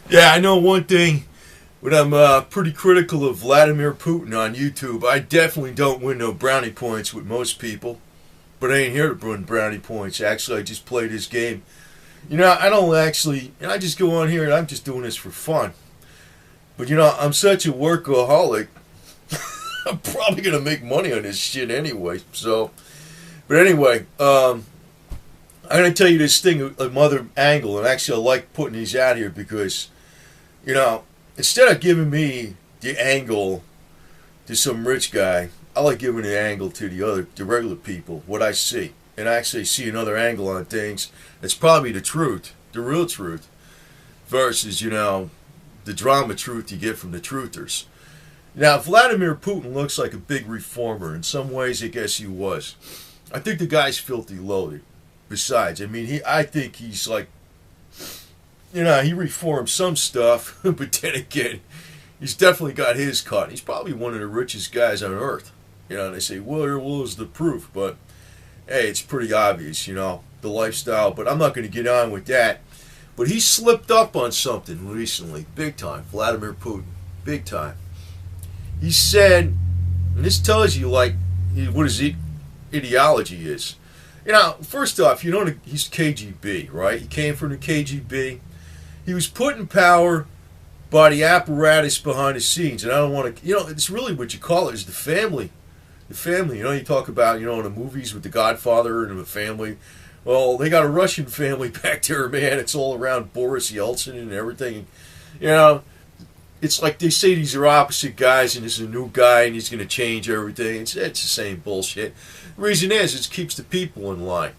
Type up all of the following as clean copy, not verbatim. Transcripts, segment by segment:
Yeah, I know one thing. When I'm pretty critical of Vladimir Putin on YouTube, I definitely don't win no brownie points with most people. But I ain't here to win brownie points. Actually, I just play this game. I don't actually. I just go on here and I'm just doing this for fun. But I'm such a workaholic. I'm probably gonna make money on this shit anyway. So, but anyway, I'm gonna tell you this thing, another angle, and actually I like putting these out here because you know, instead of giving me the angle to some rich guy, I like giving the angle to the regular people, what I see, and I actually see another angle on things. It's probably the truth, the real truth, versus the drama truth you get from the truthers. Now, Vladimir Putin looks like a big reformer. In some ways, I guess he was. I think the guy's filthy loaded. Besides, I think he's like, he reformed some stuff, but then again, he's definitely got his cut. He's probably one of the richest guys on earth. And they say, well, is the proof? But hey, it's pretty obvious, the lifestyle. But I'm not going to get on with that. But he slipped up on something recently, big time. Vladimir Putin, big time. He said, and this tells you what his ideology is. First off, he's KGB, right? He came from the KGB. He was put in power by the apparatus behind the scenes, and I don't want to, it's really what you call it is the family. The family, you talk about, in the movies with the Godfather and the family. Well, they got a Russian family back there, man. It's all around Boris Yeltsin and everything. It's like they say these are opposite guys, and this is a new guy, and he's going to change everything. It's the same bullshit. The reason is it keeps the people in line,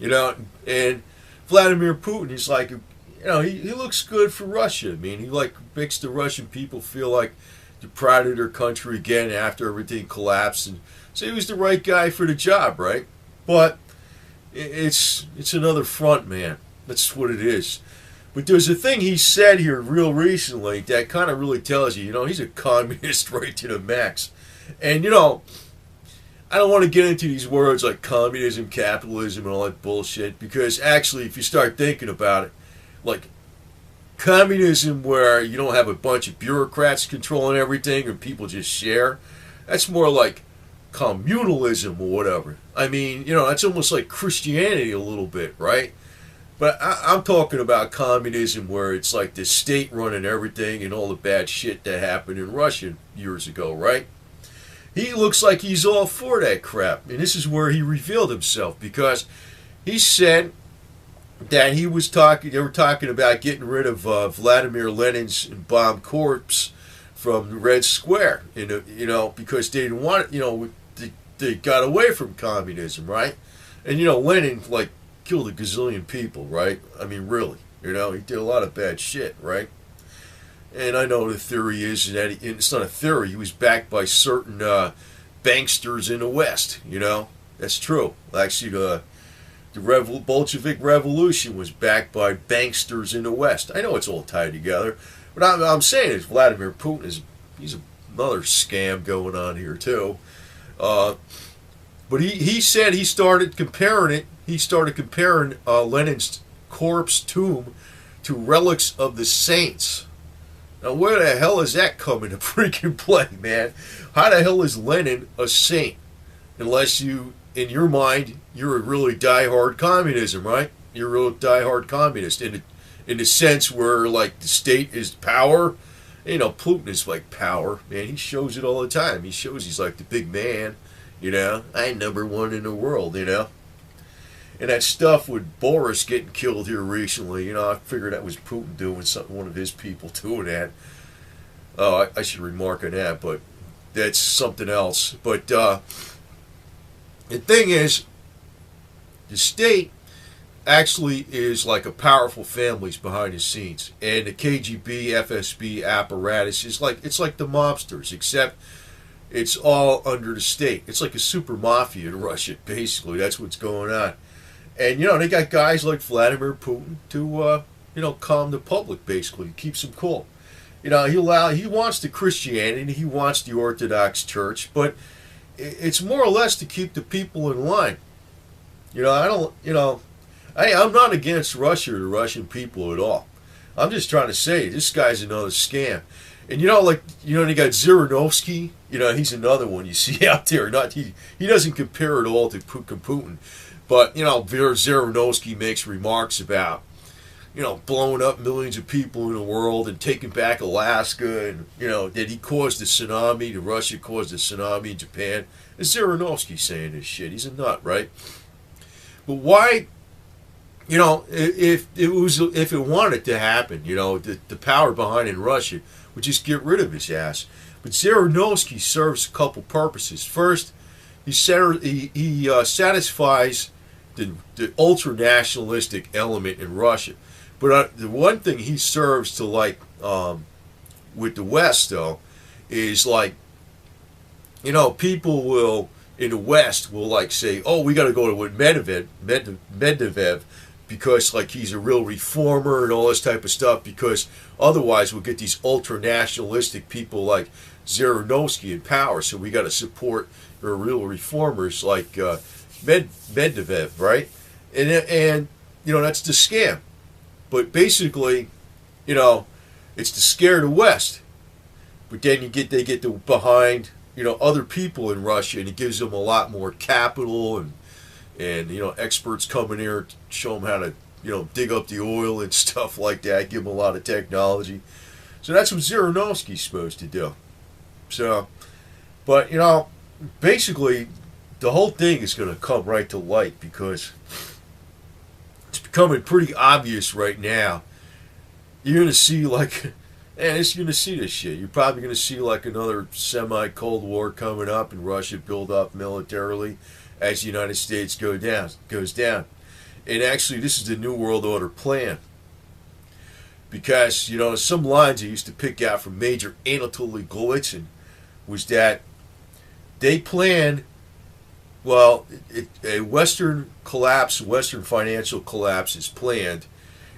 And Vladimir Putin is like, he looks good for Russia. He makes the Russian people feel like they're proud of their country again after everything collapsed, and so he was the right guy for the job, right? But it's another front, man. That's what it is. But there's a thing he said here real recently that kind of really tells you, he's a communist right to the max. And, I don't want to get into these words like communism, capitalism, and all that bullshit, because actually, if you start thinking about it, like communism where you don't have a bunch of bureaucrats controlling everything and people just share, that's more like communalism or whatever. That's almost like Christianity a little bit, right? But I'm talking about communism where it's like the state running everything and all the bad shit that happened in Russia years ago, right? He looks like he's all for that crap. And this is where he revealed himself, because he said that they were talking about getting rid of Vladimir Lenin's embalmed corpse from Red Square, because they didn't want it, they got away from communism, right? And, Lenin, killed a gazillion people, right? Really. He did a lot of bad shit, right? And I know the theory is that it's not a theory. He was backed by certain banksters in the West, That's true. Actually, the Bolshevik Revolution was backed by banksters in the West. I know it's all tied together. But I'm saying is Vladimir Putin he's another scam going on here, too. But he said he started comparing it. He started comparing Lenin's corpse tomb to relics of the saints. Now, where the hell is that coming to freaking play, man? How the hell is Lenin a saint? Unless in your mind, you're a really diehard communism, right? You're a real diehard communist in the sense where, the state is power. Putin is like power, man. He shows it all the time. He shows he's like the big man. I'm number one in the world, And that stuff with Boris getting killed here recently, I figured that was Putin doing something, one of his people doing that. Oh, I should remark on that, but that's something else. But the thing is, the state actually is like a powerful families behind the scenes. And the KGB, FSB apparatus is it's like the mobsters, except it's all under the state. It's like a super mafia in Russia, basically. That's what's going on. And, they got guys like Vladimir Putin to, calm the public, basically. Keeps them cool. He wants the Christianity. He wants the Orthodox Church. But it's more or less to keep the people in line. I'm not against Russia or the Russian people at all. I'm just trying to say, this guy's another scam. And you know, like, you know, you got Zhirinovsky, you know, he's another one you see out there. Not he doesn't compare at all to Putin. But, you know, Zhirinovsky makes remarks about, you know, blowing up millions of people in the world and taking back Alaska, and, you know, that he caused the tsunami, that Russia caused the tsunami in Japan. And Zhirinovsky saying this shit. He's a nut, right? But why, you know, if it wanted to happen, you know, the power behind in Russia would just get rid of his ass. But Zhirinovsky serves a couple purposes. First, he satisfies the ultra-nationalistic element in Russia. But the one thing he serves to, like, with the West, though, is like, you know, people will, in the West, will like say, oh, we got to go to with Medvedev, because, like, he's a real reformer and all this type of stuff, because otherwise we'll get these ultra-nationalistic people like Zhirinovsky in power, so we got to support the real reformers like Medvedev, right? And you know, that's the scam. But basically, you know, it's to scare the West. But then they get behind, you know, other people in Russia, and it gives them a lot more capital and you know, experts coming here to show them how to, you know, dig up the oil and stuff like that, give them a lot of technology. So that's what Zhirinovsky's supposed to do. So, but, you know, basically, the whole thing is going to come right to light, because it's becoming pretty obvious right now. You're going to see, like, you're going to see this shit. You're probably going to see, like, another semi-Cold War coming up, and Russia build up militarily as the United States goes down. And actually, this is the New World Order plan. Because, you know, some lines I used to pick out from Major Anatoly Golitsyn was that they planned, well, a Western collapse, Western financial collapse is planned,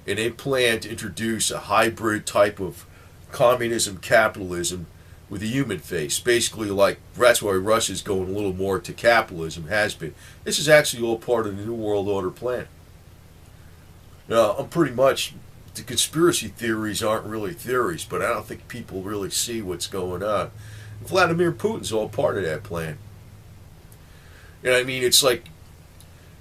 and they plan to introduce a hybrid type of communism, capitalism, with a human face. Basically, like, that's why Russia's going a little more to capitalism, has been. This is actually all part of the New World Order plan. Now, I'm pretty much, the conspiracy theories aren't really theories, but I don't think people really see what's going on. Vladimir Putin's all part of that plan. You know what I mean? It's like,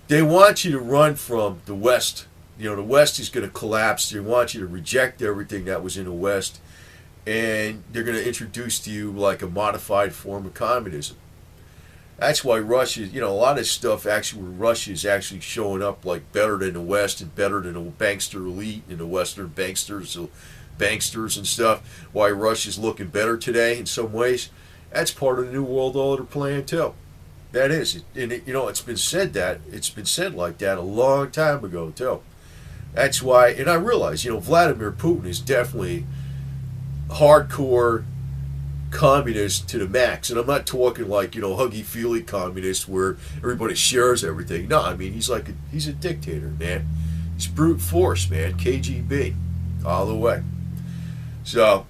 they want you to run from the West. You know, the West is going to collapse. They want you to reject everything that was in the West, and they're going to introduce to you like a modified form of communism. That's why Russia, you know, a lot of stuff actually, where Russia is actually showing up like better than the West and better than the bankster elite and the Western banksters and stuff. Why Russia's looking better today in some ways. That's part of the New World Order plan too. That is, and you know, it's been said like that a long time ago too. That's why, and I realize, you know, Vladimir Putin is definitely hardcore communist to the max, and I'm not talking like, you know, huggy-feely communist where everybody shares everything. No, I mean, he's a dictator, man. He's brute force, man. KGB, all the way. So,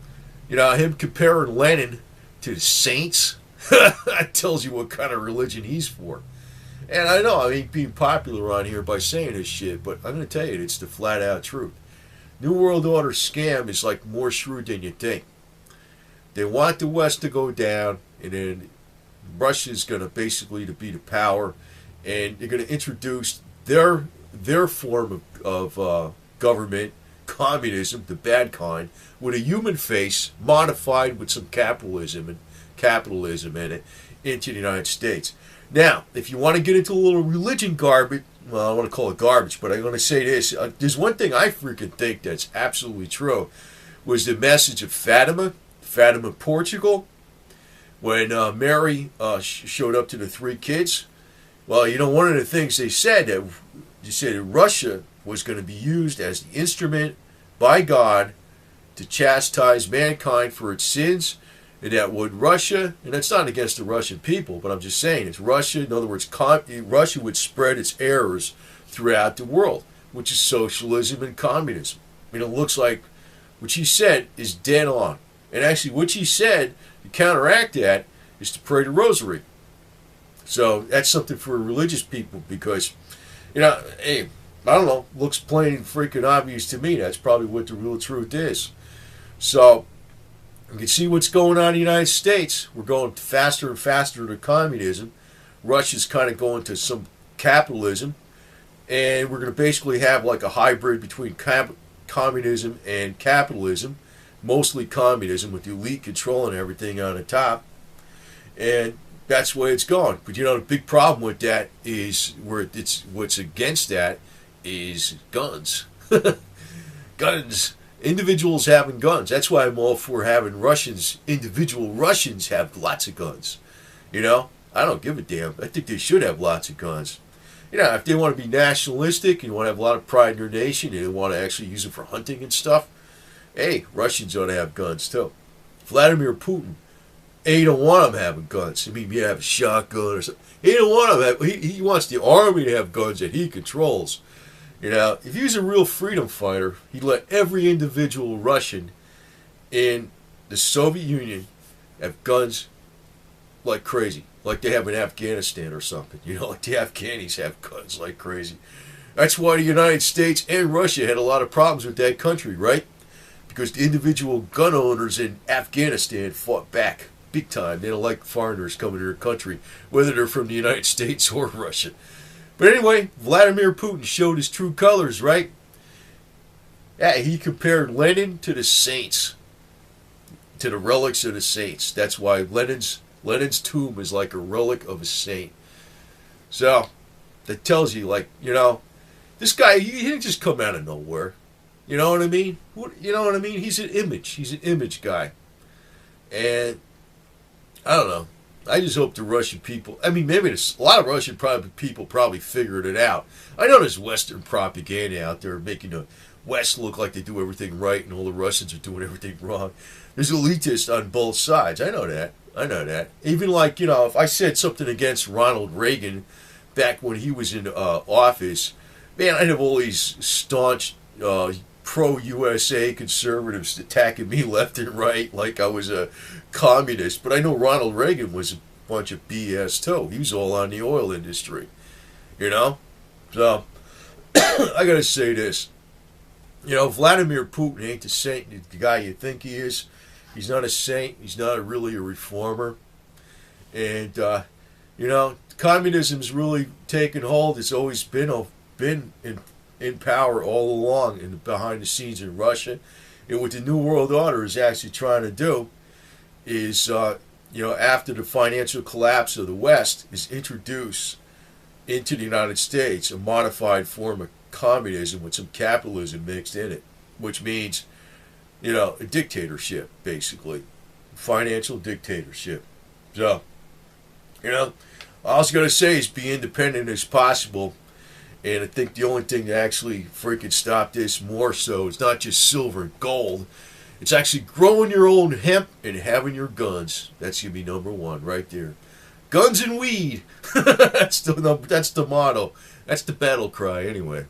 you know, him comparing Lenin to the saints, that tells you what kind of religion he's for. And I know I ain't being popular on here by saying this shit, but I'm going to tell you, it's the flat-out truth. New World Order scam is like more shrewd than you think. They want the West to go down, and then Russia's going to basically to be the power, and they're going to introduce their form of government, communism, the bad kind, with a human face modified with some capitalism in it, into the United States. Now, if you want to get into a little religion garbage, well, I don't want to call it garbage, but I'm going to say this. There's one thing I freaking think that's absolutely true, was the message of Fatima, Portugal, when Mary showed up to the 3 kids. Well, you know, one of the things they said, that Russia was going to be used as the instrument by God to chastise mankind for its sins, and that would Russia, and that's not against the Russian people, but I'm just saying, it's Russia, in other words, Russia would spread its errors throughout the world, which is socialism and communism. I mean, it looks like what she said is dead on. And actually, what she said, to counteract that, is to pray the rosary. So that's something for religious people, because, you know, hey, I don't know, looks plain and freaking obvious to me. That's probably what the real truth is. So, you can see what's going on in the United States. We're going faster and faster to communism. Russia's kind of going to some capitalism. And we're going to basically have like a hybrid between communism and capitalism. Mostly communism with the elite controlling everything on the top. And that's the way it's going. But you know, the big problem with that is what's against that is guns. Guns. Individuals having guns. That's why I'm all for having individual Russians have lots of guns. You know, I don't give a damn. I think they should have lots of guns. You know, if they want to be nationalistic and you want to have a lot of pride in your nation and they want to actually use it for hunting and stuff, hey, Russians ought to have guns too. Vladimir Putin, he don't want them having guns. I mean, you have a shotgun or something. He don't want them. He wants the army to have guns that he controls. You know, if he was a real freedom fighter, he'd let every individual Russian in the Soviet Union have guns like crazy. Like they have in Afghanistan or something. You know, like the Afghanis have guns like crazy. That's why the United States and Russia had a lot of problems with that country, right? Because the individual gun owners in Afghanistan fought back big time. They don't like foreigners coming to their country, whether they're from the United States or Russia. But anyway, Vladimir Putin showed his true colors, right? Yeah, he compared Lenin to the saints, to the relics of the saints. That's why Lenin's tomb is like a relic of a saint. So, that tells you, like, you know, this guy, he didn't just come out of nowhere. You know what I mean? You know what I mean? He's an image. He's an image guy. And, I don't know. I just hope the Russian people, I mean, maybe a lot of Russian people probably figured it out. I know there's Western propaganda out there making the West look like they do everything right and all the Russians are doing everything wrong. There's elitists on both sides. I know that. I know that. Even like, you know, if I said something against Ronald Reagan back when he was in office, man, I'd have all these staunch pro-USA conservatives attacking me left and right like I was a communist. But I know Ronald Reagan was a bunch of BS too. He was all on the oil industry, you know? So, I gotta say this. You know, Vladimir Putin ain't the saint, the guy you think he is. He's not a saint. He's not really a reformer. And, you know, communism's really taken hold. It's always been in power all along and behind the scenes in Russia. And what the New World Order is actually trying to do is, you know, after the financial collapse of the West, is introduce into the United States a modified form of communism with some capitalism mixed in it, which means, you know, a dictatorship, basically. Financial dictatorship. So, you know, all I was going to say is be independent as possible. And I think the only thing to actually freaking stop this more so is not just silver and gold. It's actually growing your own hemp and having your guns. That's going to be number one right there. Guns and weed. That's the motto. That's the battle cry anyway.